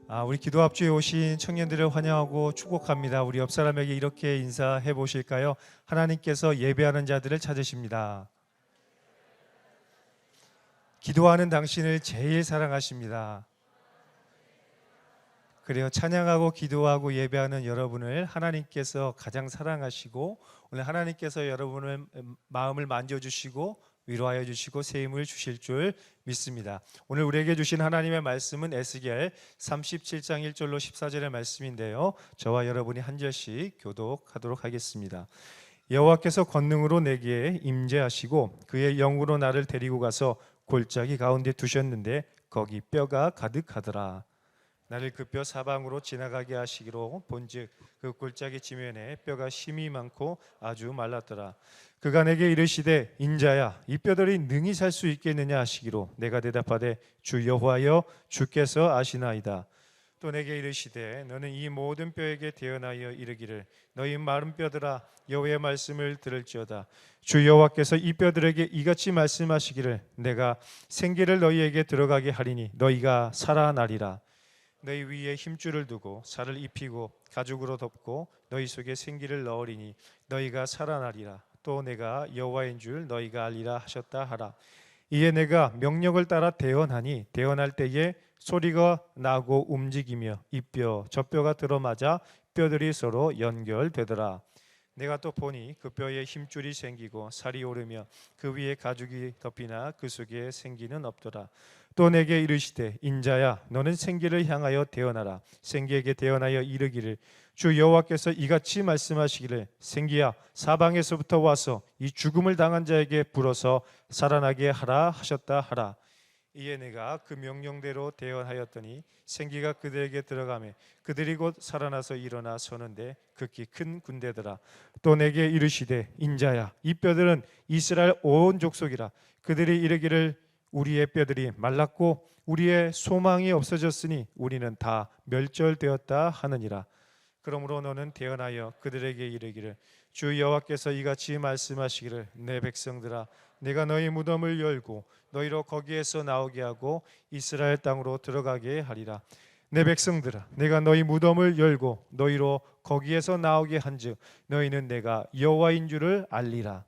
우리 기도 앞주에 오신 청년들을 환영하고 축복합니다. 우리 옆 사람에게 이렇게 인사해 보실까요? 하나님께서 예배하는 자들을 찾으십니다. 기도하는 당신을 제일 사랑하십니다. 그래요. 찬양하고 기도하고 예배하는 여러분을 하나님께서 가장 사랑하시고 오늘 하나님께서 여러분의 마음을 만져주시고 위로하여 주시고 새 힘을 주실 줄 믿습니다. 오늘 우리에게 주신 하나님의 말씀은 에스겔 37장 1절로 14절의 말씀인데요. 저와 여러분이 한 절씩 교독하도록 하겠습니다. 여호와께서 권능으로 내게 임재하시고 그의 영으로 나를 데리고 가서 골짜기 가운데 두셨는데 거기 뼈가 가득하더라. 나를 그 뼈 사방으로 지나가게 하시기로 본즉 그 골짜기 지면에 뼈가 심이 많고 아주 말랐더라. 그가 내게 이르시되 인자야 이 뼈들이 능히 살 수 있겠느냐 하시기로 내가 대답하되 주 여호와여 주께서 아시나이다. 또 내게 이르시되 너는 이 모든 뼈에게 대언하여 이르기를 너희 마른 뼈들아 여호와의 말씀을 들을지어다. 주 여호와께서 이 뼈들에게 이같이 말씀하시기를 내가 생기를 너희에게 들어가게 하리니 너희가 살아나리라. 너희 위에 힘줄을 두고 살을 입히고 가죽으로 덮고 너희 속에 생기를 넣으리니 너희가 살아나리라. 또 내가 여호와인 줄 너희가 알리라 하셨다 하라. 이에 내가 명령을 따라 대언하니 대언할 때에 소리가 나고 움직이며 이 뼈 저 뼈가 들어맞아 뼈들이 서로 연결되더라. 내가 또 보니 그 뼈에 힘줄이 생기고 살이 오르며 그 위에 가죽이 덮이나 그 속에 생기는 없더라. 또 내게 이르시되 인자야 너는 생기를 향하여 대언하라. 생기에게 대언하여 이르기를 주 여호와께서 이같이 말씀하시기를 생기야 사방에서부터 와서 이 죽음을 당한 자에게 불어서 살아나게 하라 하셨다 하라. 이에 내가 그 명령대로 대언하였더니 생기가 그들에게 들어가매 그들이 곧 살아나서 일어나 서는데 극히 큰 군대더라. 또 내게 이르시되 인자야 이 뼈들은 이스라엘 온 족속이라. 그들이 이르기를 우리의 뼈들이 말랐고 우리의 소망이 없어졌으니 우리는 다 멸절되었다 하느니라. 그러므로 너는 대언하여 그들에게 이르기를 주 여호와께서 이같이 말씀하시기를 내 백성들아 내가 너희 무덤을 열고 너희로 거기에서 나오게 하고 이스라엘 땅으로 들어가게 하리라. 내 백성들아 내가 너희 무덤을 열고 너희로 거기에서 나오게 한즉 너희는 내가 여호와인 줄을 알리라.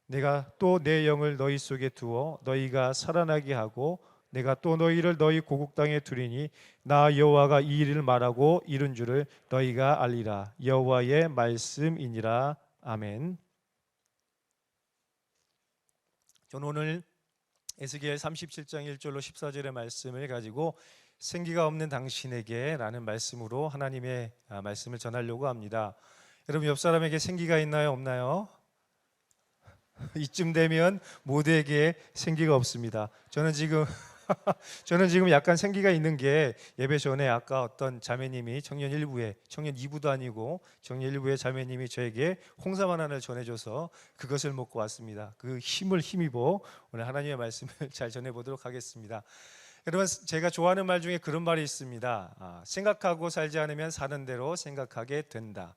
내가 또 내 영을 너희 속에 두어 너희가 살아나게 하고 내가 또 너희를 너희 고국 땅에 두리니 나 여호와가 이 일을 말하고 이룬 줄을 너희가 알리라. 여호와의 말씀이니라. 아멘. 저는 오늘 에스겔 37장 1절로 14절의 말씀을 가지고 생기가 없는 당신에게 라는 말씀으로 하나님의 말씀을 전하려고 합니다. 여러분 옆 사람에게 생기가 있나요? 없나요? 이쯤 되면 모두에게 생기가 없습니다. 저는 지금 약간 생기가 있는 게 예배 전에 아까 어떤 자매님이 청년 1부에 청년 2부도 아니고 청년 1부의 자매님이 저에게 홍삼 하나를 전해줘서 그것을 먹고 왔습니다. 그 힘을 힘입어 오늘 하나님의 말씀을 잘 전해보도록 하겠습니다. 여러분 제가 좋아하는 말 중에 그런 말이 있습니다. 생각하고 살지 않으면 사는 대로 생각하게 된다.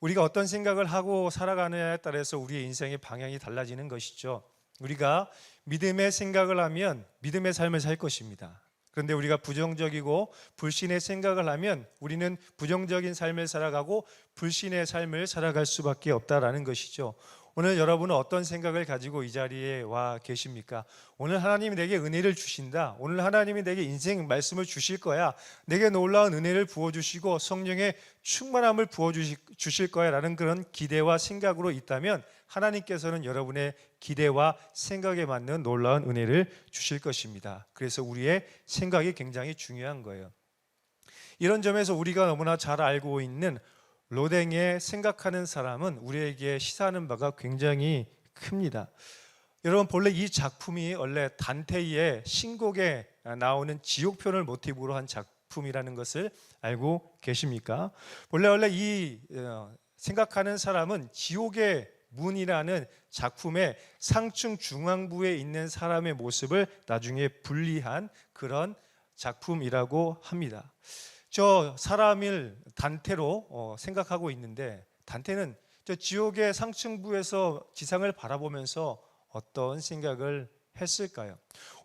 우리가 어떤 생각을 하고 살아가느냐에 따라서 우리의 인생의 방향이 달라지는 것이죠. 우리가 믿음의 생각을 하면 믿음의 삶을 살 것입니다. 그런데 우리가 부정적이고 불신의 생각을 하면 우리는 부정적인 삶을 살아가고 불신의 삶을 살아갈 수밖에 없다라는 것이죠. 오늘 여러분은 어떤 생각을 가지고 이 자리에 와 계십니까? 오늘 하나님이 내게 은혜를 주신다. 오늘 하나님이 내게 인생 말씀을 주실 거야. 내게 놀라운 은혜를 부어주시고 성령의 충만함을 부어주실 거야 라는 그런 기대와 생각으로 있다면 하나님께서는 여러분의 기대와 생각에 맞는 놀라운 은혜를 주실 것입니다. 그래서 우리의 생각이 굉장히 중요한 거예요. 이런 점에서 우리가 너무나 잘 알고 있는 로댕의 생각하는 사람은 우리에게 시사하는 바가 굉장히 큽니다. 여러분 본래 이 작품이 원래 단테의 신곡에 나오는 지옥편을 모티브로 한 작품이라는 것을 알고 계십니까? 원래 이 생각하는 사람은 지옥의 문이라는 작품의 상층 중앙부에 있는 사람의 모습을 나중에 분리한 그런 작품이라고 합니다. 저 사람을 단테로 생각하고 있는데 단테는 저 지옥의 상층부에서 지상을 바라보면서 어떤 생각을 했을까요?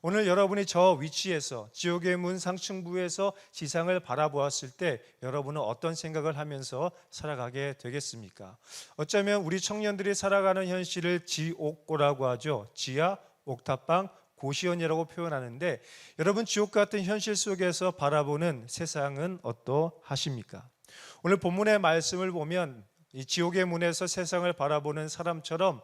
오늘 여러분이 저 위치에서 지옥의 문 상층부에서 지상을 바라보았을 때 여러분은 어떤 생각을 하면서 살아가게 되겠습니까? 어쩌면 우리 청년들이 살아가는 현실을 지옥고라고 하죠. 지하, 옥탑방, 고시원이라고 표현하는데 여러분 지옥 같은 현실 속에서 바라보는 세상은 어떠하십니까? 오늘 본문의 말씀을 보면 이 지옥의 문에서 세상을 바라보는 사람처럼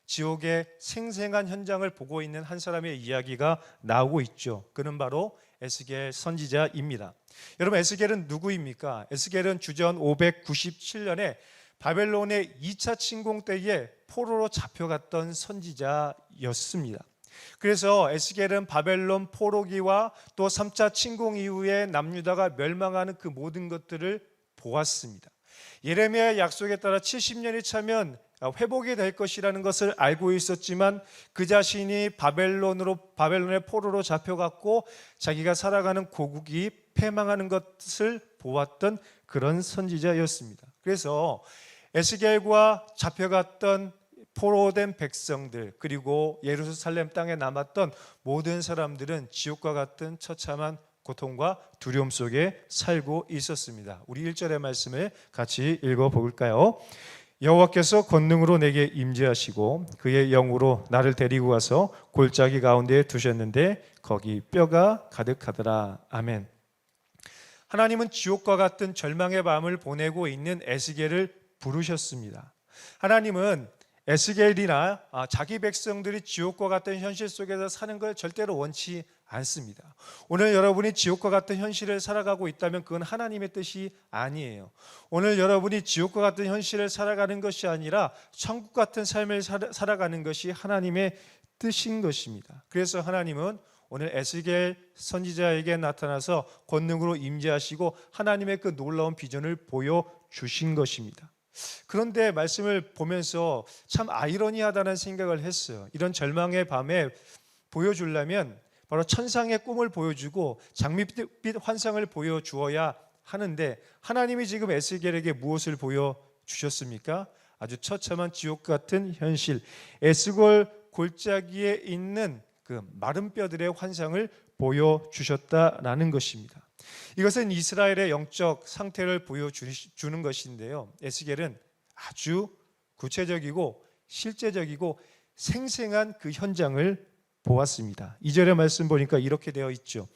지옥의 생생한 현장을 보고 있는 한 사람의 이야기가 나오고 있죠. 그는 바로 에스겔 선지자입니다. 여러분 에스겔은 누구입니까? 에스겔은 주전 597년에 바벨론의 2차 침공 때에 포로로 잡혀갔던 선지자였습니다. 그래서 에스겔은 바벨론 포로기와 또 3차 침공 이후에 남유다가 멸망하는 그 모든 것들을 보았습니다. 예레미야의 약속에 따라 70년이 차면 회복이 될 것이라는 것을 알고 있었지만 그 자신이 바벨론의 포로로 잡혀갔고 자기가 살아가는 고국이 패망하는 것을 보았던 그런 선지자였습니다. 그래서 에스겔과 잡혀갔던 포로된 백성들 그리고 예루살렘 땅에 남았던 모든 사람들은 지옥과 같은 처참한 고통과 두려움 속에 살고 있었습니다. 우리 1절의 말씀을 같이 읽어볼까요? 여호와께서 권능으로 내게 임재하시고 그의 영으로 나를 데리고 가서 골짜기 가운데에 두셨는데 거기 뼈가 가득하더라. 아멘. 하나님은 지옥과 같은 절망의 밤을 보내고 있는 에스겔을 부르셨습니다. 하나님은 에스겔이나 자기 백성들이 지옥과 같은 현실 속에서 사는 걸 절대로 원치 않습니다. 오늘 여러분이 지옥과 같은 현실을 살아가고 있다면 그건 하나님의 뜻이 아니에요. 오늘 여러분이 지옥과 같은 현실을 살아가는 것이 아니라 천국 같은 삶을 살아가는 것이 하나님의 뜻인 것입니다. 그래서 하나님은 오늘 에스겔 선지자에게 나타나서 권능으로 임재하시고 하나님의 그 놀라운 비전을 보여주신 것입니다. 그런데 말씀을 보면서 참 아이러니하다는 생각을 했어요. 이런 절망의 밤에 보여주려면 바로 천상의 꿈을 보여주고 장밋빛 환상을 보여주어야 하는데 하나님이 지금 에스겔에게 무엇을 보여주셨습니까? 아주 처참한 지옥 같은 현실, 에스겔 골짜기에 있는 그 마른 뼈들의 환상을 보여주셨다라는 것입니다. 이것은 이스라엘의 영적 상태를 보여주는 것인데요. 에스겔은 아주 구체적이고 실제적이고 생생한 그 현장을 보았습니다. 2절의 말씀 보니까 이렇게 되어 있죠.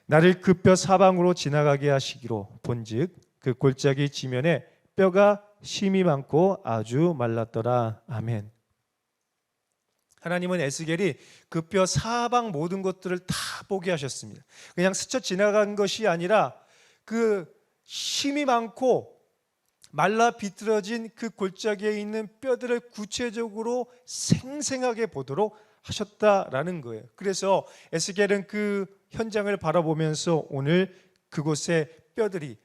나를 그 뼈 사방으로 지나가게 하시기로 본즉 그 골짜기 지면에 뼈가 심이 많고 아주 말랐더라. 아멘. 하나님은 에스겔이 그 뼈 사방 모든 것들을 다 보게 하셨습니다. 그냥 스쳐 지나간 것이 아니라 그 힘이 많고 말라 비틀어진 그 골짜기에 있는 뼈들을 구체적으로 생생하게 보도록 하셨다라는 거예요. 그래서 에스겔은 그 현장을 바라보면서 오늘 그곳에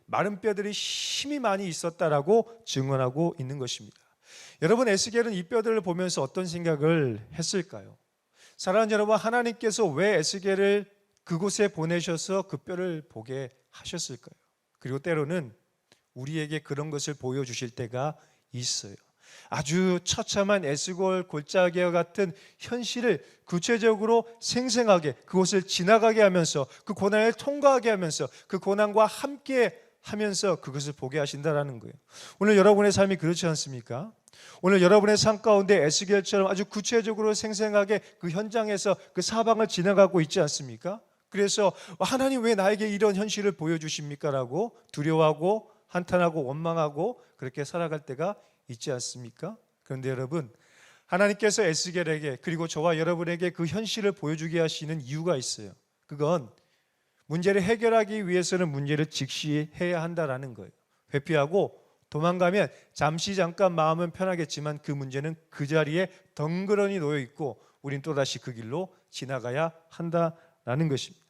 마른 뼈들이 힘이 많이 있었다라고 증언하고 있는 것입니다. 여러분 에스겔은 이 뼈들을 보면서 어떤 생각을 했을까요? 사랑하는 여러분, 하나님께서 왜 에스겔을 그곳에 보내셔서 그 뼈를 보게 하셨을까요? 그리고 때로는 우리에게 그런 것을 보여주실 때가 있어요. 아주 처참한 에스겔 골짜기와 같은 현실을 구체적으로 생생하게 그곳을 지나가게 하면서 그 고난을 통과하게 하면서 그 고난과 함께 하면서 그것을 보게 하신다라는 거예요. 오늘 여러분의 삶이 그렇지 않습니까? 오늘 여러분의 삶 가운데 에스겔처럼 아주 구체적으로 생생하게 그 현장에서 그 사방을 지나가고 있지 않습니까? 그래서 하나님 왜 나에게 이런 현실을 보여주십니까? 라고 두려워하고 한탄하고 원망하고 그렇게 살아갈 때가 있지 않습니까? 그런데 여러분, 하나님께서 에스겔에게 그리고 저와 여러분에게 그 현실을 보여주게 하시는 이유가 있어요. 그건 문제를 해결하기 위해서는 문제를 직시해야 한다라는 거예요. 회피하고 도망가면 잠깐 마음은 편하겠지만 그 문제는 그 자리에 덩그러니 놓여 있고 우린 또다시 그 길로 지나가야 한다라는 것입니다.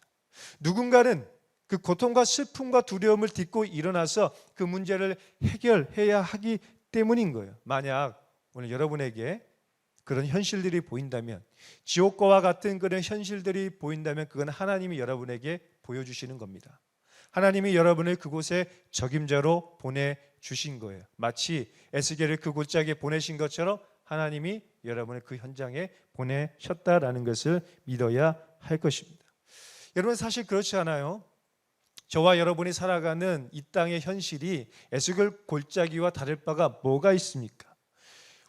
누군가는 그 고통과 슬픔과 두려움을 딛고 일어나서 그 문제를 해결해야 하기 때문인 거예요. 만약 오늘 여러분에게 그런 현실들이 보인다면, 지옥과와 같은 그런 현실들이 보인다면 그건 하나님이 여러분에게 보여주시는 겁니다. 하나님이 여러분을 그곳에 적임자로 보내주신 거예요. 마치 에스겔을 그 골짜기에 보내신 것처럼 하나님이 여러분을 그 현장에 보내셨다라는 것을 믿어야 할 것입니다. 여러분, 사실 그렇지 않아요? 저와 여러분이 살아가는 이 땅의 현실이 에스겔 골짜기와 다를 바가 뭐가 있습니까?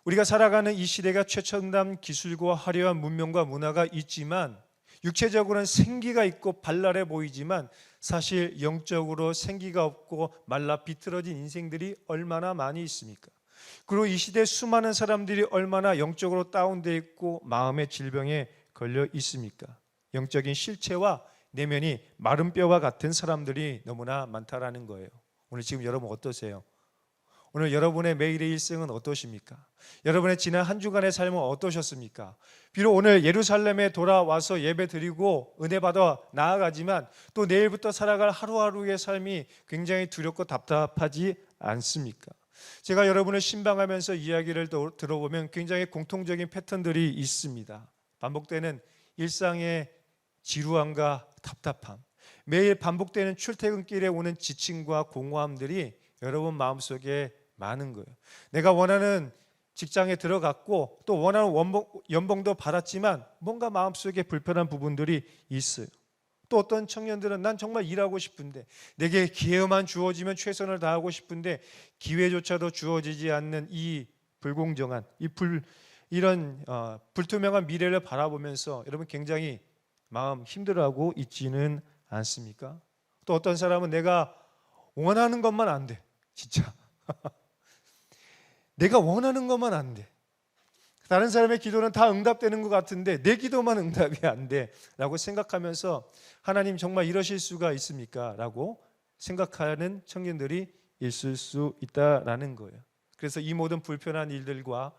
우리가 살아가는 이 시대가 최첨단 기술과 화려한 문명과 문화가 있지만, 육체적으로는 생기가 있고 발랄해 보이지만 사실 영적으로 생기가 없고 말라 비틀어진 인생들이 얼마나 많이 있습니까? 그리고 이 시대 수많은 사람들이 얼마나 영적으로 다운되어 있고 마음의 질병에 걸려 있습니까? 영적인 실체와 내면이 마른 뼈와 같은 사람들이 너무나 많다라는 거예요. 오늘 지금 여러분 어떠세요? 오늘 여러분의 매일의 일생은 어떠십니까? 여러분의 지난 한 주간의 삶은 어떠셨습니까? 비록 오늘 예루살렘에 돌아와서 예배 드리고 은혜 받아 나아가지만 또 내일부터 살아갈 하루하루의 삶이 굉장히 두렵고 답답하지 않습니까? 제가 여러분을 신방하면서 이야기를 들어보면 굉장히 공통적인 패턴들이 있습니다. 반복되는 일상의 지루함과 답답함, 매일 반복되는 출퇴근길에 오는 지침과 공허함들이 여러분 마음속에 많은 거예요. 내가 원하는 직장에 들어갔고 또 원하는 연봉도 받았지만 뭔가 마음속에 불편한 부분들이 있어요. 또 어떤 청년들은 난 정말 일하고 싶은데, 내게 기회만 주어지면 최선을 다하고 싶은데 기회조차도 주어지지 않는 이 불공정한 이런 불투명한 미래를 바라보면서 여러분 굉장히 마음 힘들어하고 있지는 않습니까? 또 어떤 사람은 내가 원하는 것만 안 돼. 진짜 내가 원하는 것만 안 돼. 다른 사람의 기도는 다 응답되는 것 같은데 내 기도만 응답이 안 돼 라고 생각하면서 하나님 정말 이러실 수가 있습니까? 라고 생각하는 청년들이 있을 수 있다라는 거예요. 그래서 이 모든 불편한 일들과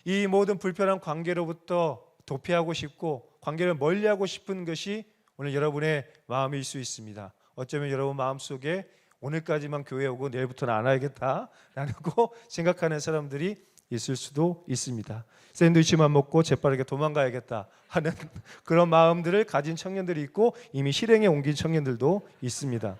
이 모든 불편한 관계로부터 도피하고 싶고 관계를 멀리하고 싶은 것이 오늘 여러분의 마음일 수 있습니다. 어쩌면 여러분 마음속에 오늘까지만 교회 오고 내일부터는 안 와야겠다라고 생각하는 사람들이 있을 수도 있습니다. 샌드위치만 먹고 재빠르게 도망가야겠다 하는 그런 마음들을 가진 청년들이 있고 이미 실행에 옮긴 청년들도 있습니다.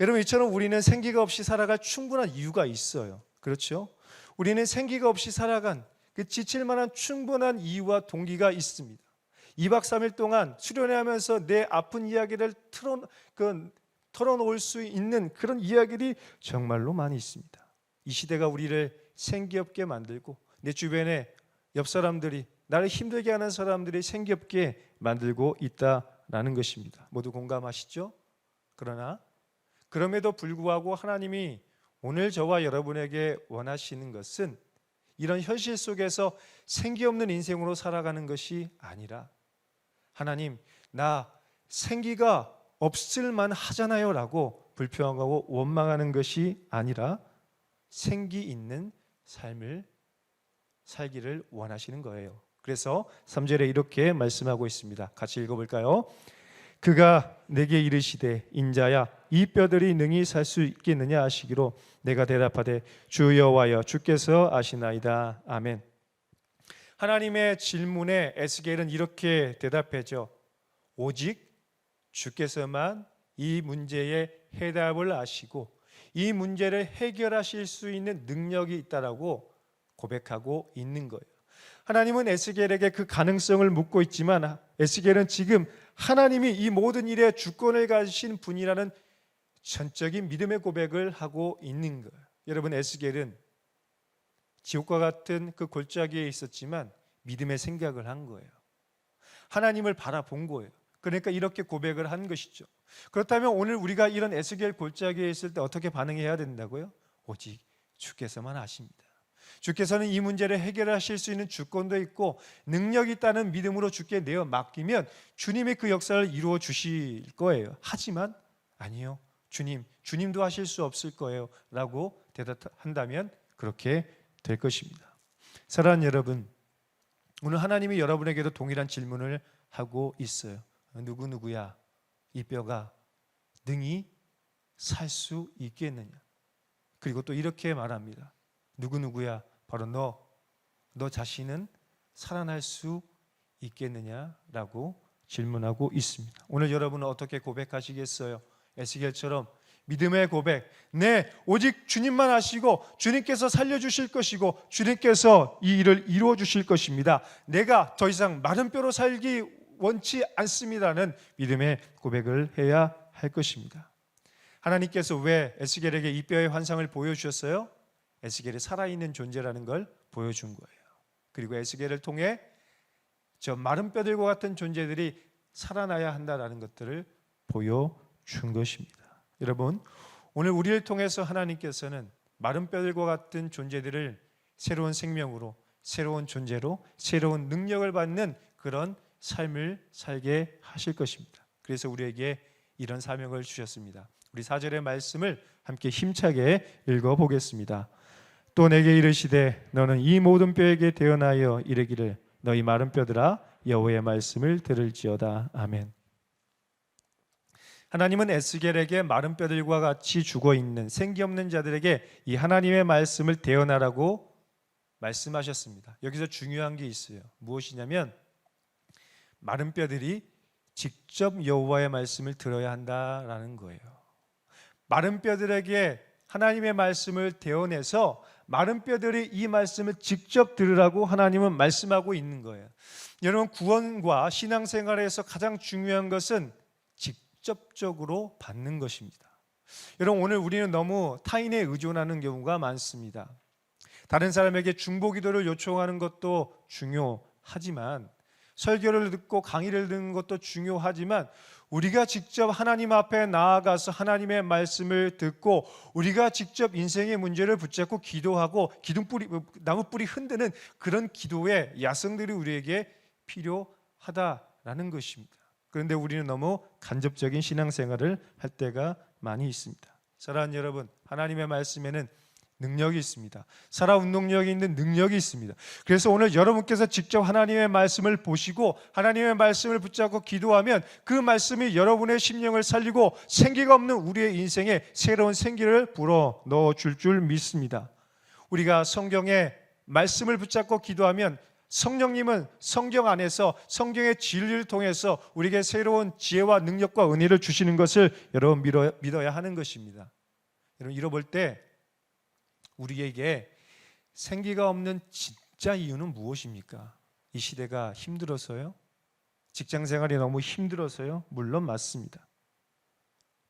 여러분, 이처럼 우리는 생기가 없이 살아갈 충분한 이유가 있어요. 그렇죠? 우리는 생기가 없이 살아간 그 지칠 만한 충분한 이유와 동기가 있습니다. 2박 3일 동안 수련회하면서 내 아픈 이야기를 털어놓을 수 있는 그런 이야기들이 정말로 많이 있습니다. 이 시대가 우리를 생기 없게 만들고 내 주변에 옆 사람들이 나를 힘들게 하는 사람들이 생기 없게 만들고 있다라는 것입니다. 모두 공감하시죠? 그러나 그럼에도 불구하고 하나님이 오늘 저와 여러분에게 원하시는 것은 이런 현실 속에서 생기 없는 인생으로 살아가는 것이 아니라, 하나님 나 생기가 없을만 하잖아요 라고 불평하고 원망하는 것이 아니라 생기 있는 삶을 살기를 원하시는 거예요. 그래서 3절에 이렇게 말씀하고 있습니다. 같이 읽어볼까요? 그가 내게 이르시되 인자야 이 뼈들이 능히 살 수 있겠느냐 하시기로 내가 대답하되 주 여호와여 주께서 아시나이다. 아멘. 하나님의 질문에 에스겔은 이렇게 대답하죠. 오직 주께서만 이 문제의 해답을 아시고 이 문제를 해결하실 수 있는 능력이 있다라고 고백하고 있는 거예요. 하나님은 에스겔에게 그 가능성을 묻고 있지만 에스겔은 지금 하나님이 이 모든 일에 주권을 가지신 분이라는 전적인 믿음의 고백을 하고 있는 거예요. 여러분, 에스겔은 지옥과 같은 그 골짜기에 있었지만 믿음의 생각을 한 거예요. 하나님을 바라본 거예요. 그러니까 이렇게 고백을 한 것이죠. 그렇다면 오늘 우리가 이런 에스겔 골짜기에 있을 때 어떻게 반응해야 된다고요? 오직 주께서만 아십니다. 주께서는 이 문제를 해결하실 수 있는 주권도 있고 능력이 있다는 믿음으로 주께 내어 맡기면 주님이 그 역사를 이루어 주실 거예요. 하지만 아니요, 주님도 하실 수 없을 거예요 라고 대답한다면 그렇게 될 것입니다. 사랑하는 여러분, 오늘 하나님이 여러분에게도 동일한 질문을 하고 있어요. 누구누구야 이 뼈가 능히 살 수 있겠느냐? 그리고 또 이렇게 말합니다. 누구누구야 바로 너 자신은 살아날 수 있겠느냐라고 질문하고 있습니다. 오늘 여러분은 어떻게 고백하시겠어요? 에스겔처럼 믿음의 고백. 네, 오직 주님만 아시고 주님께서 살려주실 것이고 주님께서 이 일을 이루어 주실 것입니다. 내가 더 이상 마른 뼈로 살기 원치 않습니다는 믿음의 고백을 해야 할 것입니다. 하나님께서 왜 에스겔에게 이 뼈의 환상을 보여주셨어요? 에스겔이 살아있는 존재라는 걸 보여준 거예요. 그리고 에스겔을 통해 저 마른 뼈들과 같은 존재들이 살아나야 한다는 것들을 보여준 것입니다. 여러분, 오늘 우리를 통해서 하나님께서는 마른 뼈들과 같은 존재들을 새로운 생명으로, 새로운 존재로, 새로운 능력을 받는 그런 삶을 살게 하실 것입니다. 그래서 우리에게 이런 사명을 주셨습니다. 우리 4절의 말씀을 함께 힘차게 읽어보겠습니다. 또 내게 이르시되 너는 이 모든 뼈에게 대언하여 이르기를 너희 마른 뼈들아 여호와의 말씀을 들을지어다. 아멘. 하나님은 에스겔에게 마른 뼈들과 같이 죽어있는 생기 없는 자들에게 이 하나님의 말씀을 대언하라고 말씀하셨습니다. 여기서 중요한 게 있어요. 무엇이냐면 마른 뼈들이 직접 여호와의 말씀을 들어야 한다라는 거예요. 마른 뼈들에게 하나님의 말씀을 대언해서 마른 뼈들이 이 말씀을 직접 들으라고 하나님은 말씀하고 있는 거예요. 여러분, 구원과 신앙생활에서 가장 중요한 것은 직접적으로 받는 것입니다. 여러분, 오늘 우리는 너무 타인에 의존하는 경우가 많습니다. 다른 사람에게 중보기도를 요청하는 것도 중요하지만, 설교를 듣고 강의를 듣는 것도 중요하지만, 우리가 직접 하나님 앞에 나아가서 하나님의 말씀을 듣고 우리가 직접 인생의 문제를 붙잡고 기도하고 나무뿌리 흔드는 그런 기도의 야성들이 우리에게 필요하다라는 것입니다. 그런데 우리는 너무 간접적인 신앙생활을 할 때가 많이 있습니다. 사랑하는 여러분, 하나님의 말씀에는 능력이 있습니다. 살아 운동력이 있는 능력이 있습니다. 그래서 오늘 여러분께서 직접 하나님의 말씀을 보시고 하나님의 말씀을 붙잡고 기도하면 그 말씀이 여러분의 심령을 살리고 생기가 없는 우리의 인생에 새로운 생기를 불어 넣어줄 줄 믿습니다. 우리가 성경의 말씀을 붙잡고 기도하면 성령님은 성경 안에서 성경의 진리를 통해서 우리에게 새로운 지혜와 능력과 은혜를 주시는 것을 여러분 믿어야 하는 것입니다. 여러분, 잃어볼 때 우리에게 생기가 없는 진짜 이유는 무엇입니까? 이 시대가 힘들어서요? 직장 생활이 너무 힘들어서요? 물론 맞습니다.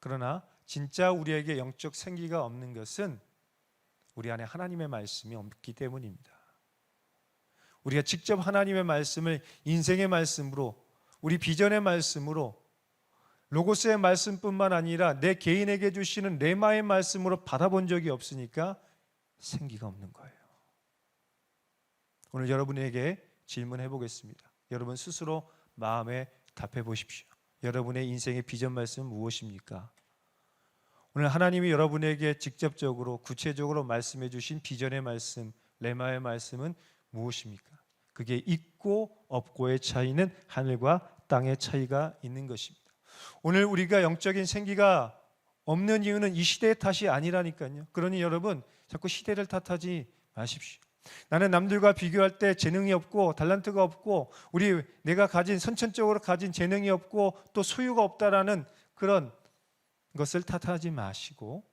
그러나 진짜 우리에게 영적 생기가 없는 것은 우리 안에 하나님의 말씀이 없기 때문입니다. 우리가 직접 하나님의 말씀을 인생의 말씀으로, 우리 비전의 말씀으로, 로고스의 말씀뿐만 아니라 내 개인에게 주시는 레마의 말씀으로 받아본 적이 없으니까 생기가 없는 거예요. 오늘 여러분에게 질문해 보겠습니다. 여러분 스스로 마음에 답해 보십시오. 여러분의 인생의 비전 말씀은 무엇입니까? 오늘 하나님이 여러분에게 직접적으로 구체적으로 말씀해 주신 비전의 말씀, 레마의 말씀은 무엇입니까? 그게 있고 없고의 차이는 하늘과 땅의 차이가 있는 것입니다. 오늘 우리가 영적인 생기가 없는 이유는 이 시대의 탓이 아니라니까요. 그러니 여러분 자꾸 시대를 탓하지 마십시오. 나는 남들과 비교할 때 재능이 없고 달란트가 없고 내가 가진 선천적으로 가진 재능이 없고 또 소유가 없다라는 그런 것을 탓하지 마시고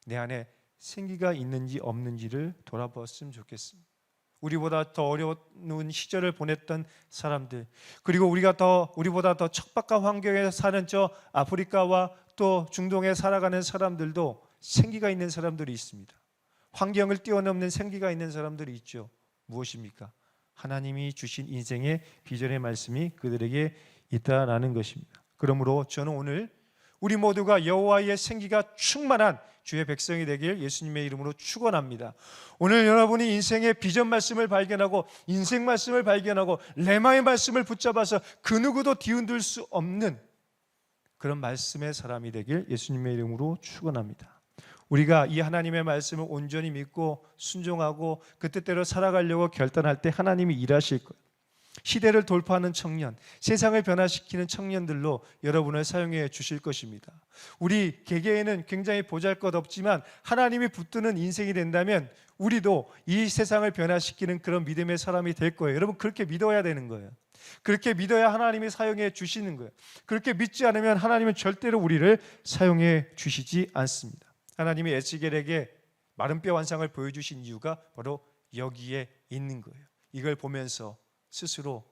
내 안에 생기가 있는지 없는지를 돌아보았으면 좋겠습니다. 우리보다 더 어려운 시절을 보냈던 사람들, 그리고 우리보다 더 척박한 환경에 사는 저 아프리카와 또 중동에 살아가는 사람들도 생기가 있는 사람들이 있습니다. 환경을 뛰어넘는 생기가 있는 사람들이 있죠. 무엇입니까? 하나님이 주신 인생의 비전의 말씀이 그들에게 있다라는 것입니다. 그러므로 저는 오늘 우리 모두가 여호와의 생기가 충만한 주의 백성이 되길 예수님의 이름으로 축원합니다. 오늘 여러분이 인생의 비전 말씀을 발견하고 인생 말씀을 발견하고 레마의 말씀을 붙잡아서 그 누구도 뒤흔들 수 없는 그런 말씀의 사람이 되길 예수님의 이름으로 축원합니다. 우리가 이 하나님의 말씀을 온전히 믿고 순종하고 그 뜻대로 살아가려고 결단할 때 하나님이 일하실 거예요. 시대를 돌파하는 청년, 세상을 변화시키는 청년들로 여러분을 사용해 주실 것입니다. 우리 개개인은 굉장히 보잘것없지만 하나님이 붙드는 인생이 된다면 우리도 이 세상을 변화시키는 그런 믿음의 사람이 될 거예요. 여러분 그렇게 믿어야 되는 거예요. 그렇게 믿어야 하나님이 사용해 주시는 거예요. 그렇게 믿지 않으면 하나님은 절대로 우리를 사용해 주시지 않습니다. 하나님이 에스겔에게 마른 뼈 환상을 보여주신 이유가 바로 여기에 있는 거예요. 이걸 보면서 스스로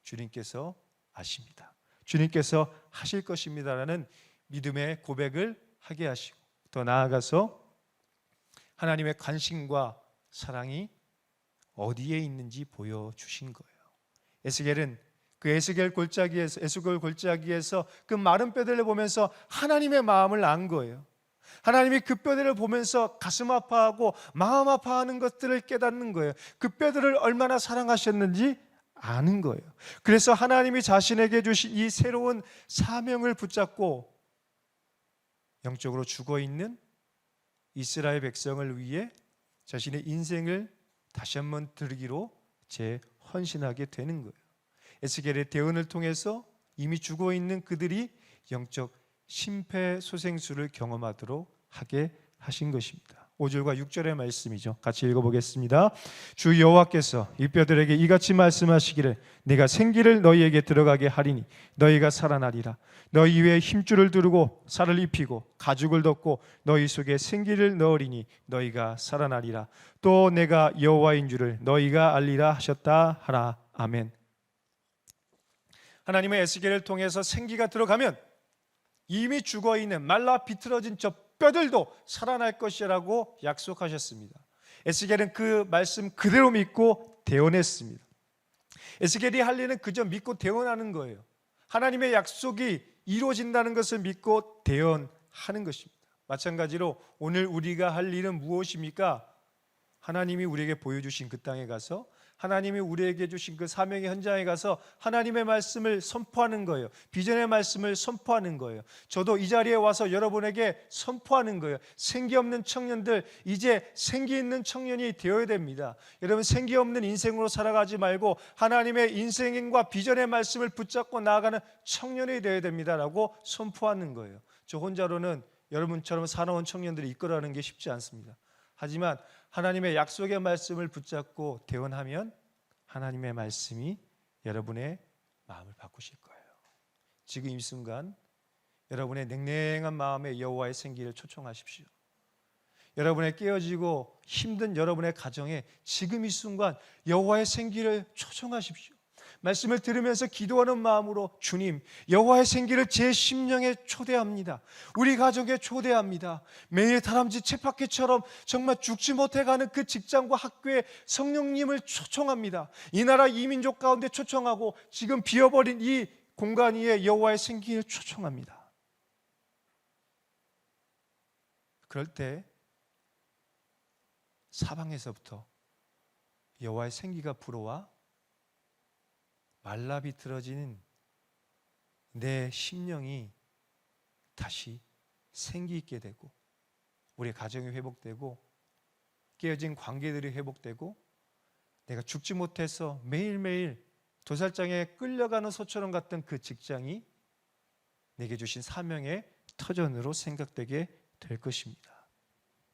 주님께서 아십니다. 주님께서 하실 것입니다라는 믿음의 고백을 하게 하시고, 더 나아가서 하나님의 관심과 사랑이 어디에 있는지 보여주신 거예요. 에스겔은 그 에스겔 골짜기에서 그 마른 뼈들을 보면서 하나님의 마음을 안 거예요. 하나님이 그 뼈들을 보면서 가슴 아파하고 마음 아파하는 것들을 깨닫는 거예요. 그 뼈들을 얼마나 사랑하셨는지 아는 거예요. 그래서 하나님이 자신에게 주신 이 새로운 사명을 붙잡고 영적으로 죽어있는 이스라엘 백성을 위해 자신의 인생을 다시 한번 드리기로 재헌신하게 되는 거예요. 에스겔의 대언을 통해서 이미 죽어있는 그들이 영적 심폐소생술을 경험하도록 하게 하신 것입니다. 5절과 6절의 말씀이죠. 같이 읽어보겠습니다. 주 여호와께서 이 뼈들에게 이같이 말씀하시기를 내가 생기를 너희에게 들어가게 하리니 너희가 살아나리라. 너희 위에 힘줄을 두르고 살을 입히고 가죽을 덮고 너희 속에 생기를 넣으리니 너희가 살아나리라. 또 내가 여호와인 줄을 너희가 알리라 하셨다 하라. 아멘. 하나님의 에스겔을 통해서 생기가 들어가면 이미 죽어있는 말라 비틀어진 저 뼈들도 살아날 것이라고 약속하셨습니다. 에스겔은 그 말씀 그대로 믿고 대언했습니다. 에스겔이 할 일은 그저 믿고 대언하는 거예요. 하나님의 약속이 이루어진다는 것을 믿고 대언하는 것입니다. 마찬가지로 오늘 우리가 할 일은 무엇입니까? 하나님이 우리에게 보여주신 그 땅에 가서, 하나님이 우리에게 주신 그 사명의 현장에 가서 하나님의 말씀을 선포하는 거예요. 비전의 말씀을 선포하는 거예요. 저도 이 자리에 와서 여러분에게 선포하는 거예요. 생기 없는 청년들, 이제 생기 있는 청년이 되어야 됩니다. 여러분, 생기 없는 인생으로 살아가지 말고 하나님의 인생과 비전의 말씀을 붙잡고 나아가는 청년이 되어야 됩니다라고 선포하는 거예요. 저 혼자로는 여러분처럼 사나운 청년들이 이끌어가는 게 쉽지 않습니다. 하지만 하나님의 약속의 말씀을 붙잡고 대언하면 하나님의 말씀이 여러분의 마음을 바꾸실 거예요. 지금 이 순간 여러분의 냉랭한 마음에 여호와의 생기를 초청하십시오. 여러분의 깨어지고 힘든 여러분의 가정에 지금 이 순간 여호와의 생기를 초청하십시오. 말씀을 들으면서 기도하는 마음으로 주님, 여호와의 생기를 제 심령에 초대합니다. 우리 가족에 초대합니다. 매일 다람쥐 쳇바퀴처럼 정말 죽지 못해가는 그 직장과 학교에 성령님을 초청합니다. 이 나라 이 민족 가운데 초청하고 지금 비어버린 이 공간 위에 여호와의 생기를 초청합니다. 그럴 때 사방에서부터 여호와의 생기가 불어와 말라 비틀어진 내 심령이 다시 생기 있게 되고, 우리 가정이 회복되고, 깨어진 관계들이 회복되고, 내가 죽지 못해서 매일매일 도살장에 끌려가는 소처럼 같던 그 직장이 내게 주신 사명의 터전으로 생각되게 될 것입니다.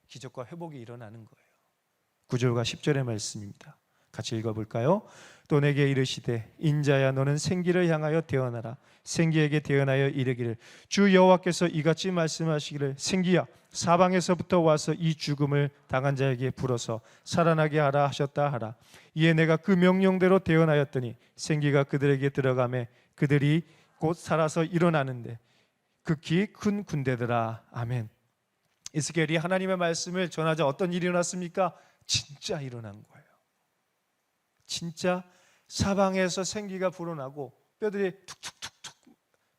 기적과 회복이 일어나는 거예요. 9절과 10절의 말씀입니다. 같이 읽어볼까요? 또 내게 이르시되 인자야 너는 생기를 향하여 대언하라. 생기에게 대언하여 이르기를 주 여호와께서 이같이 말씀하시기를 생기야 사방에서부터 와서 이 죽음을 당한 자에게 불어서 살아나게 하라 하셨다 하라. 이에 내가 그 명령대로 대언하였더니 생기가 그들에게 들어가매 그들이 곧 살아서 일어나는데 극히 큰 군대더라. 아멘. 에스겔이 하나님의 말씀을 전하자 어떤 일이 일어났습니까? 진짜 일어난 거예요. 진짜 사방에서 생기가 불어나고 뼈들이 툭툭툭툭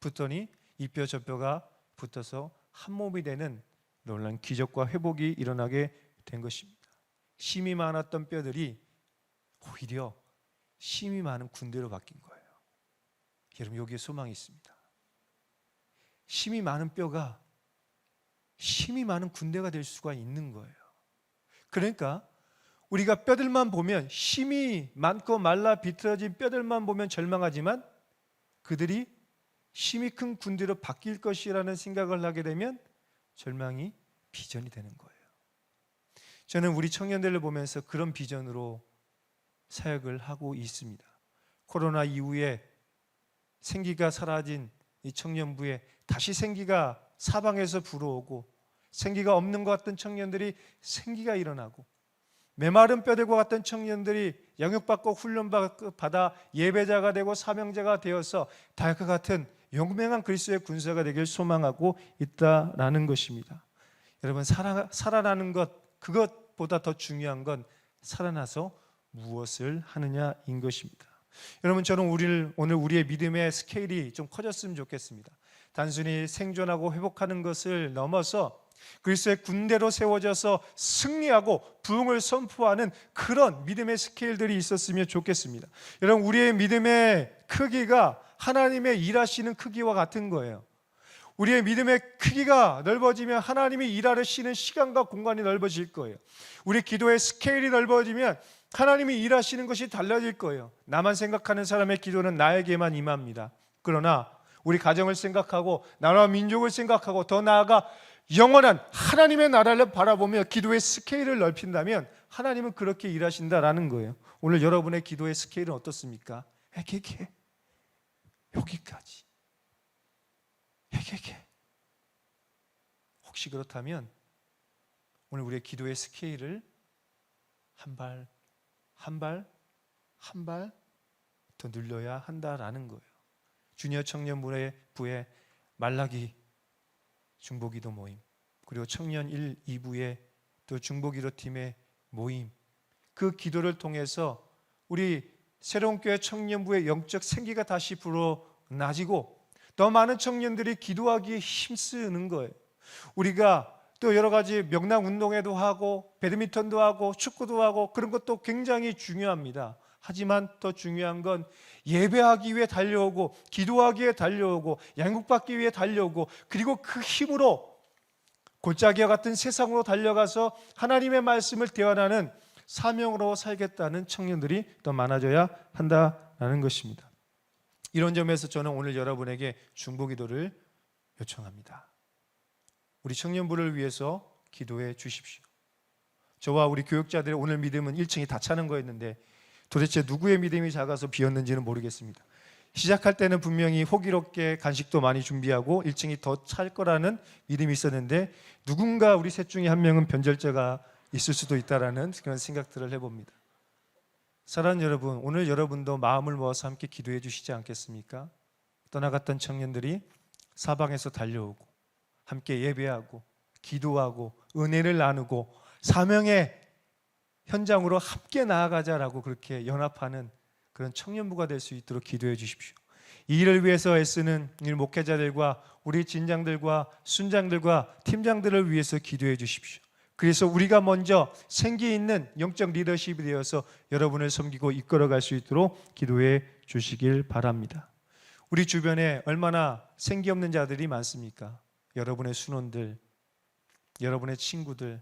붙더니 이 뼈 저 뼈가 붙어서 한 몸이 되는 놀라운 기적과 회복이 일어나게 된 것입니다. 힘이 많았던 뼈들이 오히려 힘이 많은 군대로 바뀐 거예요. 여러분, 여기에 소망이 있습니다. 힘이 많은 뼈가 힘이 많은 군대가 될 수가 있는 거예요. 그러니까 우리가 뼈들만 보면, 힘이 많고 말라 비틀어진 뼈들만 보면 절망하지만 그들이 힘이 큰 군대로 바뀔 것이라는 생각을 하게 되면 절망이 비전이 되는 거예요. 저는 우리 청년들을 보면서 그런 비전으로 사역을 하고 있습니다. 코로나 이후에 생기가 사라진 이 청년부에 다시 생기가 사방에서 불어오고, 생기가 없는 것 같던 청년들이 생기가 일어나고, 메마른 뼈대과 같던 청년들이 영역받고 훈련받아 예배자가 되고 사명자가 되어서 달과 같은 용맹한 그리스도의 군사가 되길 소망하고 있다라는 것입니다. 여러분, 살아나는 것, 그것보다 더 중요한 건 살아나서 무엇을 하느냐인 것입니다. 여러분, 저는 오늘 우리의 믿음의 스케일이 좀 커졌으면 좋겠습니다. 단순히 생존하고 회복하는 것을 넘어서 그리스도의 군대로 세워져서 승리하고 부흥을 선포하는 그런 믿음의 스케일들이 있었으면 좋겠습니다. 여러분, 우리의 믿음의 크기가 하나님의 일하시는 크기와 같은 거예요. 우리의 믿음의 크기가 넓어지면 하나님이 일하시는 시간과 공간이 넓어질 거예요. 우리 기도의 스케일이 넓어지면 하나님이 일하시는 것이 달라질 거예요. 나만 생각하는 사람의 기도는 나에게만 임합니다. 그러나 우리 가정을 생각하고 나라와 민족을 생각하고 더 나아가 영원한 하나님의 나라를 바라보며 기도의 스케일을 넓힌다면 하나님은 그렇게 일하신다라는 거예요. 오늘 여러분의 기도의 스케일은 어떻습니까? 에게게 여기까지, 에게게. 혹시 그렇다면 오늘 우리의 기도의 스케일을 한 발 더 늘려야 한다라는 거예요. 주니어 청년부의 말라기 중보기도 모임, 그리고 청년 1, 2부의 또 중보기도 팀의 모임, 그 기도를 통해서 우리 새로운 교회 청년부의 영적 생기가 다시 불어나지고 더 많은 청년들이 기도하기에 힘쓰는 거예요. 우리가 또 여러 가지 명랑 운동회도 하고 배드민턴도 하고 축구도 하고 그런 것도 굉장히 중요합니다. 하지만 더 중요한 건 예배하기 위해 달려오고 기도하기 위해 달려오고 양육받기 위해 달려오고, 그리고 그 힘으로 골짜기와 같은 세상으로 달려가서 하나님의 말씀을 대언하는 사명으로 살겠다는 청년들이 더 많아져야 한다는 것입니다. 이런 점에서 저는 오늘 여러분에게 중보기도를 요청합니다. 우리 청년부를 위해서 기도해 주십시오. 저와 우리 교육자들의 오늘 믿음은 1층이 다 차는 거였는데 도대체 누구의 믿음이 작아서 비었는지는 모르겠습니다. 시작할 때는 분명히 호기롭게 간식도 많이 준비하고 1층이 더 찰 거라는 믿음이 있었는데 누군가 우리 셋 중에 한 명은 변절자가 있을 수도 있다라는 그런 생각들을 해봅니다. 사랑하는 여러분, 오늘 여러분도 마음을 모아서 함께 기도해 주시지 않겠습니까? 떠나갔던 청년들이 사방에서 달려오고 함께 예배하고 기도하고 은혜를 나누고 사명의 현장으로 함께 나아가자라고 그렇게 연합하는 그런 청년부가 될 수 있도록 기도해 주십시오. 이 일을 위해서 애쓰는 일 목회자들과 우리 진장들과 순장들과 팀장들을 위해서 기도해 주십시오. 그래서 우리가 먼저 생기 있는 영적 리더십이 되어서 여러분을 섬기고 이끌어갈 수 있도록 기도해 주시길 바랍니다. 우리 주변에 얼마나 생기 없는 자들이 많습니까? 여러분의 순원들, 여러분의 친구들,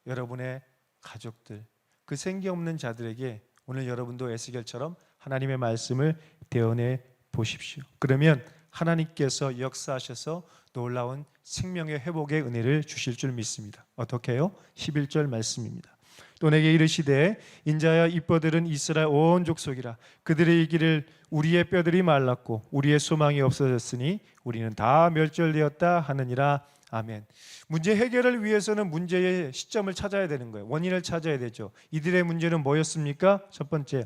여러분의 가족들, 그 생기 없는 자들에게 오늘 여러분도 에스겔처럼 하나님의 말씀을 대언해 보십시오. 그러면 하나님께서 역사하셔서 놀라운 생명의 회복의 은혜를 주실 줄 믿습니다. 어떻게 해요? 11절 말씀입니다. 또 내게 이르시되 인자야 이 뼈들은 이스라엘 온 족속이라. 그들의 이기를 우리의 뼈들이 말랐고 우리의 소망이 없어졌으니 우리는 다 멸절되었다 하느니라. 아멘. 문제 해결을 위해서는 문제의 시점을 찾아야 되는 거예요. 원인을 찾아야 되죠. 이들의 문제는 뭐였습니까? 첫 번째,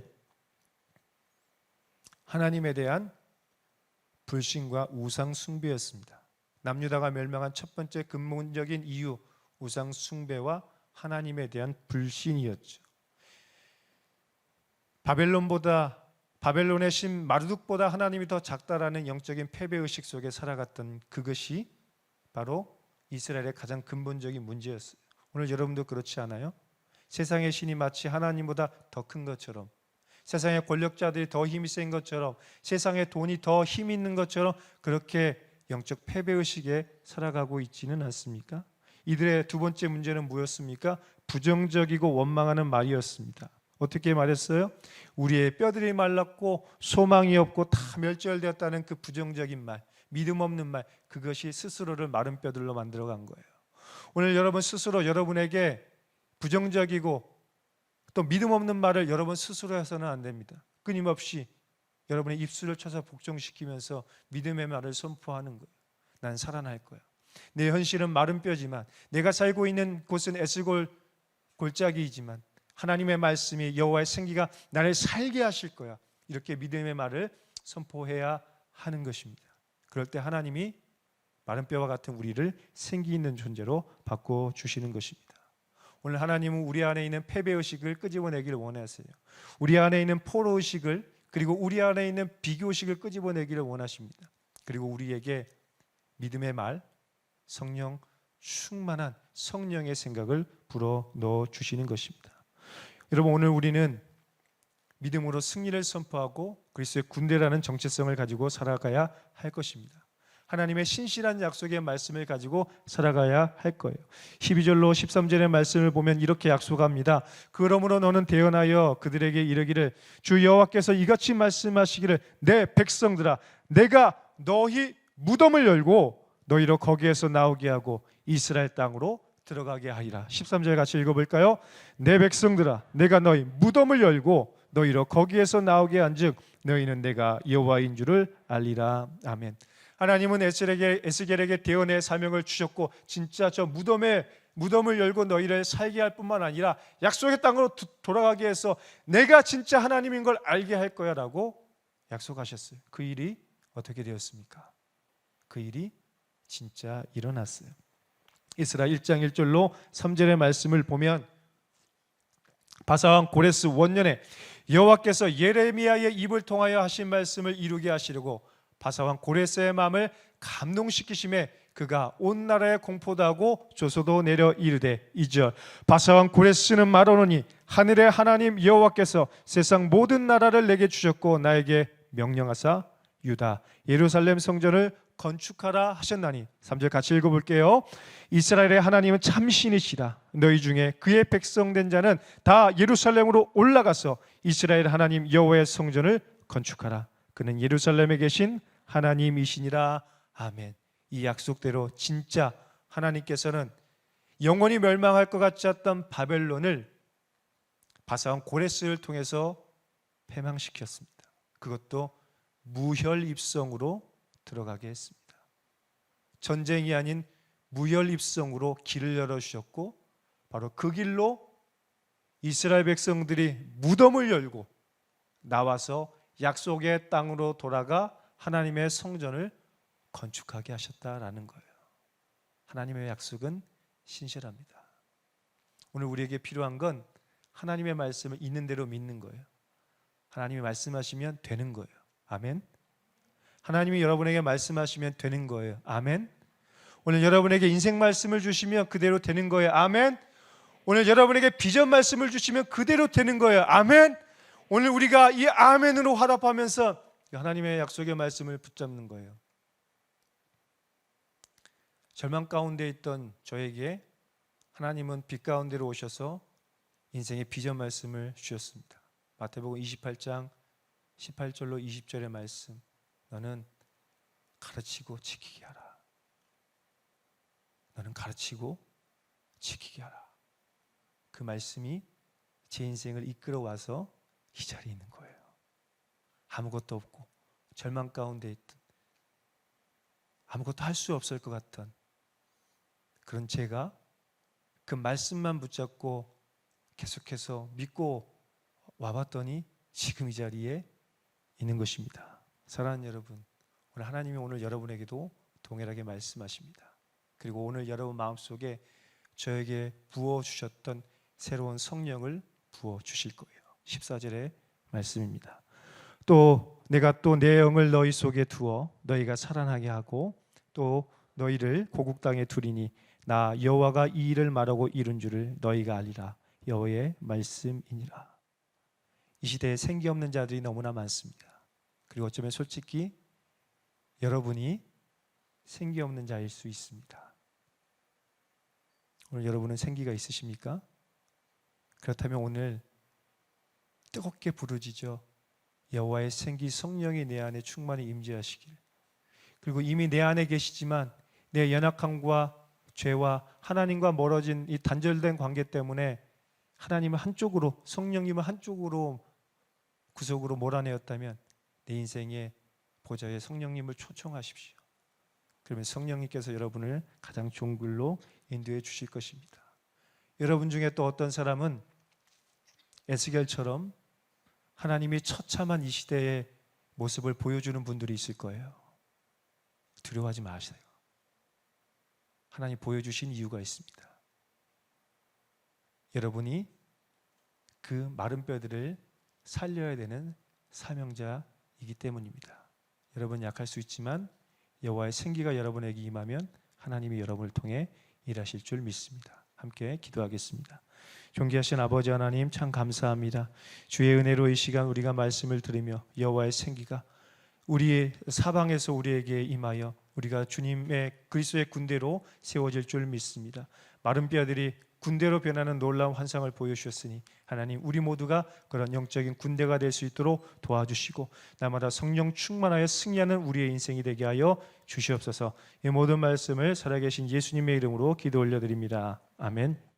하나님에 대한 불신과 우상 숭배였습니다. 남유다가 멸망한 첫 번째 근본적인 이유, 우상 숭배와 하나님에 대한 불신이었죠. 바벨론의 신 마르둑보다 하나님이 더 작다라는 영적인 패배의식 속에 살아갔던 그것이 바로 이스라엘의 가장 근본적인 문제였어요. 오늘 여러분도 그렇지 않아요? 세상의 신이 마치 하나님보다 더 큰 것처럼, 세상의 권력자들이 더 힘이 센 것처럼, 세상의 돈이 더 힘 있는 것처럼 그렇게 영적 패배의식에 살아가고 있지는 않습니까? 이들의 두 번째 문제는 뭐였습니까? 부정적이고 원망하는 말이었습니다. 어떻게 말했어요? 우리의 뼈들이 말랐고 소망이 없고 다 멸절되었다는 그 부정적인 말, 믿음 없는 말, 그것이 스스로를 마른 뼈들로 만들어간 거예요. 오늘 여러분 스스로 여러분에게 부정적이고 또 믿음 없는 말을 여러분 스스로 해서는 안 됩니다. 끊임없이 여러분의 입술을 쳐서 복종시키면서 믿음의 말을 선포하는 거예요. 난 살아날 거야. 내 현실은 마른 뼈지만, 내가 살고 있는 곳은 에스골 골짜기이지만 하나님의 말씀이, 여호와의 생기가 나를 살게 하실 거야. 이렇게 믿음의 말을 선포해야 하는 것입니다. 그럴 때 하나님이 마른 뼈와 같은 우리를 생기 있는 존재로 바꿔주시는 것입니다. 오늘 하나님은 우리 안에 있는 패배의식을 끄집어내기를 원하세요. 우리 안에 있는 포로의식을, 그리고 우리 안에 있는 비교의식을 끄집어내기를 원하십니다. 그리고 우리에게 믿음의 말, 성령 충만한 성령의 생각을 불어 넣어 주시는 것입니다. 여러분, 오늘 우리는 믿음으로 승리를 선포하고 그리스도의 군대라는 정체성을 가지고 살아가야 할 것입니다. 하나님의 신실한 약속의 말씀을 가지고 살아가야 할 거예요. 12절로 13절의 말씀을 보면 이렇게 약속합니다. 그러므로 너는 대언하여 그들에게 이르기를, 주 여호와께서 이같이 말씀하시기를, 내 백성들아, 내가 너희 무덤을 열고 너희로 거기에서 나오게 하고 이스라엘 땅으로 들어가게 하리라. 13절 같이 읽어볼까요? 내 백성들아, 내가 너희 무덤을 열고 너희로 거기에서 나오게 한즉 너희는 내가 여호와인 줄을 알리라. 아멘. 하나님은 에스겔에게 대언의 사명을 주셨고, 진짜 저 무덤을 열고 너희를 살게 할 뿐만 아니라 약속의 땅으로 돌아가게 해서 내가 진짜 하나님인 걸 알게 할 거야 라고 약속하셨어요. 그 일이 어떻게 되었습니까? 그 일이 진짜 일어났어요. 이스라 1장 1절로 3절의 말씀을 보면, 바사왕 고레스 원년에 여호와께서 예레미야의 입을 통하여 하신 말씀을 이루게 하시려고 바사왕 고레스의 마음을 감동시키심에 그가 온 나라에 공포도 하고 조소도 내려 이르되, 2절, 바사왕 고레스는 말하노니 하늘의 하나님 여호와께서 세상 모든 나라를 내게 주셨고 나에게 명령하사 유다 예루살렘 성전을 건축하라 하셨나니. 3절 같이 읽어볼게요. 이스라엘의 하나님은 참신이시라. 너희 중에 그의 백성된 자는 다 예루살렘으로 올라가서 이스라엘 하나님 여호와의 성전을 건축하라. 그는 예루살렘에 계신 하나님이시니라. 아멘. 이 약속대로 진짜 하나님께서는 영원히 멸망할 것 같지 않던 바벨론을 바사왕 고레스를 통해서 패망시켰습니다. 그것도 무혈입성으로 들어가게 했습니다. 전쟁이 아닌 무혈입성으로 길을 열어주셨고, 바로 그 길로 이스라엘 백성들이 무덤을 열고 나와서 약속의 땅으로 돌아가 하나님의 성전을 건축하게 하셨다라는 거예요. 하나님의 약속은 신실합니다. 오늘 우리에게 필요한 건 하나님의 말씀을 있는 대로 믿는 거예요. 하나님이 말씀하시면 되는 거예요. 아멘. 하나님이 여러분에게 말씀하시면 되는 거예요. 아멘. 오늘 여러분에게 인생 말씀을 주시면 그대로 되는 거예요. 아멘. 오늘 여러분에게 비전 말씀을 주시면 그대로 되는 거예요. 아멘. 오늘 우리가 이 아멘으로 화답하면서 하나님의 약속의 말씀을 붙잡는 거예요. 절망 가운데 있던 저에게 하나님은 빛 가운데로 오셔서 인생의 비전 말씀을 주셨습니다. 마태복음 28장 18절로 20절의 말씀, 너는 가르치고 지키게 하라. 너는 가르치고 지키게 하라. 그 말씀이 제 인생을 이끌어와서 이 자리에 있는 거예요. 아무것도 없고 절망 가운데 있던, 아무것도 할 수 없을 것 같던 그런 제가 그 말씀만 붙잡고 계속해서 믿고 와봤더니 지금 이 자리에 있는 것입니다. 사랑하는 여러분, 오늘 하나님이 오늘 여러분에게도 동일하게 말씀하십니다. 그리고 오늘 여러분 마음속에 저에게 부어주셨던 새로운 성령을 부어주실 거예요. 14절의 말씀입니다. 또 내가 또 내 영을 너희 속에 두어 너희가 살아나게 하고 또 너희를 고국 땅에 두리니 나 여호와가 이 일을 말하고 이룬 줄을 너희가 알리라. 여호와의 말씀이니라. 이 시대에 생기 없는 자들이 너무나 많습니다. 그리고 어쩌면 솔직히 여러분이 생기 없는 자일 수 있습니다. 오늘 여러분은 생기가 있으십니까? 그렇다면 오늘 뜨겁게 부르짖어 여호와의 생기 성령이 내 안에 충만히 임재하시길, 그리고 이미 내 안에 계시지만 내 연약함과 죄와 하나님과 멀어진 이 단절된 관계 때문에 하나님은 한쪽으로, 성령님은 한쪽으로 구속으로 몰아내었다면 내 인생의 보좌에 성령님을 초청하십시오. 그러면 성령님께서 여러분을 가장 좋은 길로 인도해 주실 것입니다. 여러분 중에 또 어떤 사람은 에스겔처럼 하나님이 처참한 이 시대의 모습을 보여주는 분들이 있을 거예요. 두려워하지 마세요. 하나님 보여주신 이유가 있습니다. 여러분이 그 마른 뼈들을 살려야 되는 사명자이기 때문입니다. 여러분 약할 수 있지만 여호와의 생기가 여러분에게 임하면 하나님이 여러분을 통해 일하실 줄 믿습니다. 함께 기도하겠습니다. 존귀하신 아버지 하나님, 참 감사합니다. 주의 은혜로 이 시간 우리가 말씀을 들으며 여호와의 생기가 우리의 사방에서 우리에게 임하여 우리가 주님의 그리스도의 군대로 세워질 줄 믿습니다. 마른 뼈들이 군대로 변하는 놀라운 환상을 보여주셨으니 하나님, 우리 모두가 그런 영적인 군대가 될 수 있도록 도와주시고 날마다 성령 충만하여 승리하는 우리의 인생이 되게 하여 주시옵소서. 이 모든 말씀을 살아계신 예수님의 이름으로 기도 올려드립니다. 아멘.